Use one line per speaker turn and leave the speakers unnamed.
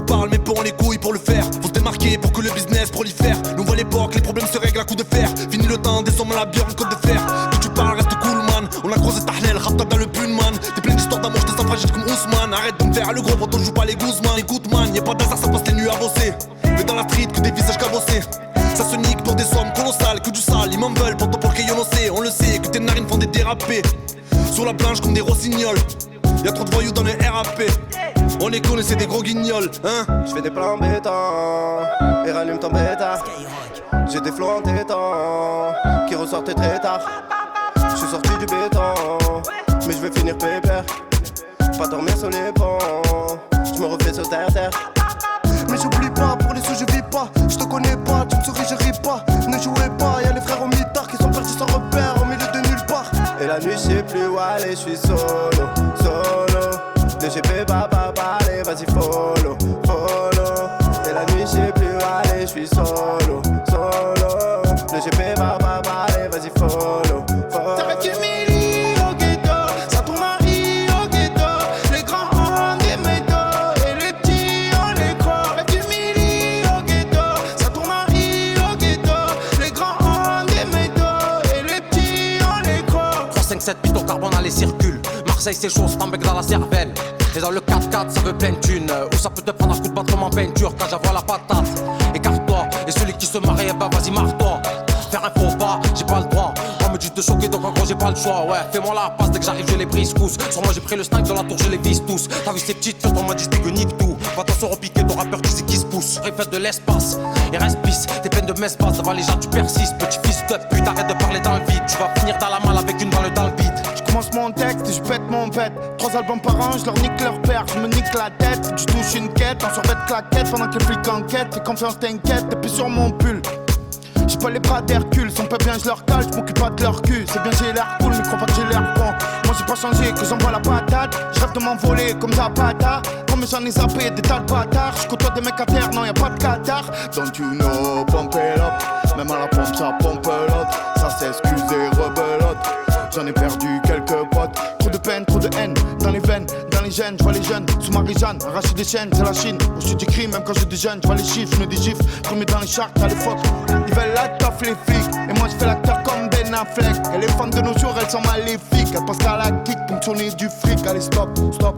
parle mais peu ont les couilles pour le faire. Faut se démarquer pour que le business prolifère. Nouvelle l'époque, les problèmes se règlent à coups de fer. Fini le temps, des hommes à la bière en côte de fer. Que tu parles, reste cool man. On a croisé Tahnel, Rapta dans le pun man. T'es plein d'histoires d'amour, j'te sens fragile comme Ousmane. Arrête de me faire le gros, quand on joue pas les Guzman. Écoute man, y'a pas d'hasard, ça passe les nuits à bosser. Mais dans la street, que des visages cabossés. Ça se nique pour des sommes colossales, que du sale. Ils m'en veulent, pourtant pour le rayon on le sait, que tes narines font des dérapés. Sur la planche comme des rossignols. Y'a trop de voyous dans le RAP. On les connaît, c'est des gros guignols, hein.
J'fais des plans béton et rallume ton bêta. J'ai des flots entêtants qui ressortaient très tard. J'suis sorti du béton, mais j'vais finir pépère. Pas dormir sur les ponts, j'me refais sur terre. Mais j'oublie pas, pour les sous je vis pas. J'te connais pas, tu me souris, je ris pas. Ne jouez pas, y'a les frères au mitard qui sont partis sans repère au milieu de nulle part. Et la nuit j'sais plus où aller, j'suis solo. DGP papa allez vas-y follow. Et la nuit j'sais plus où aller, j'suis solo. DGP papa allez vas-y follow.
T'arrêtes du mili au ghetto, ça tourne en riz au ghetto. Les grands ont des métaux et les petits ont les crocs. T'arrêtes du mili au ghetto, ça tourne en riz au ghetto. Les grands ont des métaux et les petits ont les crocs.
3, 5, 7 pitons carbone dans les circules. Marseille c'est chaud, c'est un bec dans la cervelle. Et dans le 4x4 ça veut plein de thunes. Ou ça peut te prendre un coup de bâton en peinture quand j'avoue la patate. Écarte-toi, et celui qui se marie, eh ben vas-y marre-toi. Faire un faux pas, j'ai pas le droit. On me dit de choquer donc en gros j'ai pas le choix. Ouais, fais-moi la passe, dès que j'arrive je les brise tous. Sur moi j'ai pris le snack de la tour, je les vise tous. T'as vu ces petites filles, on m'a dit que nique tout. Va t'en se repiquer ton rappeur qui se pousse. Refait de l'espace, et reste pisse. T'es pleine de messe basse, devant les gens tu persistes. Petit fils de pute, arrête de parler dans le vide. Tu vas finir dans la malle avec une balle dans le bide.
Commence mon texte et je pète mon bête. 3 albums par an, je leur nique leur père, je me nique la tête. Tu touches une quête, en sorbet de claquette. Pendant que les flics enquêtent, les confiances t'inquiètent. T'es plus sur mon pull. J'ai pas les bras d'Hercule, sont pas bien, je leur cale, je m'occupe pas de leur cul. C'est bien, j'ai l'air cool, mais crois pas que j'ai l'air bon. Moi j'ai pas changé, que j'envoie la patate. Je rêve de m'envoler comme Zapata. Comme j'en ai zappé des tas de bâtards. Je côtoie des mecs à terre, non y'a pas de Qatar. Don't you know, pump it up. Même à la pompe, ça pompe l'autre. Ça s'excuse et rebelote. J'en ai perdu quelques potes. Trop de peine, trop de haine. Dans les veines, dans les gènes, j'vois les jeunes. Sous Marie-Jeanne, arracher des chaînes, c'est la Chine. Au sud du crime, même quand je déjeune, j'vois les chiffres, j'me des gifs. Premier dans les charts, t'as les phoques. Ils veulent la toffe, les flics. Et moi j'fais l'acteur comme Ben Affleck. Et les femmes de nos jours, elles sont maléfiques. Elles pensent qu'à la kick pour me tourner du fric. Allez, stop, stop.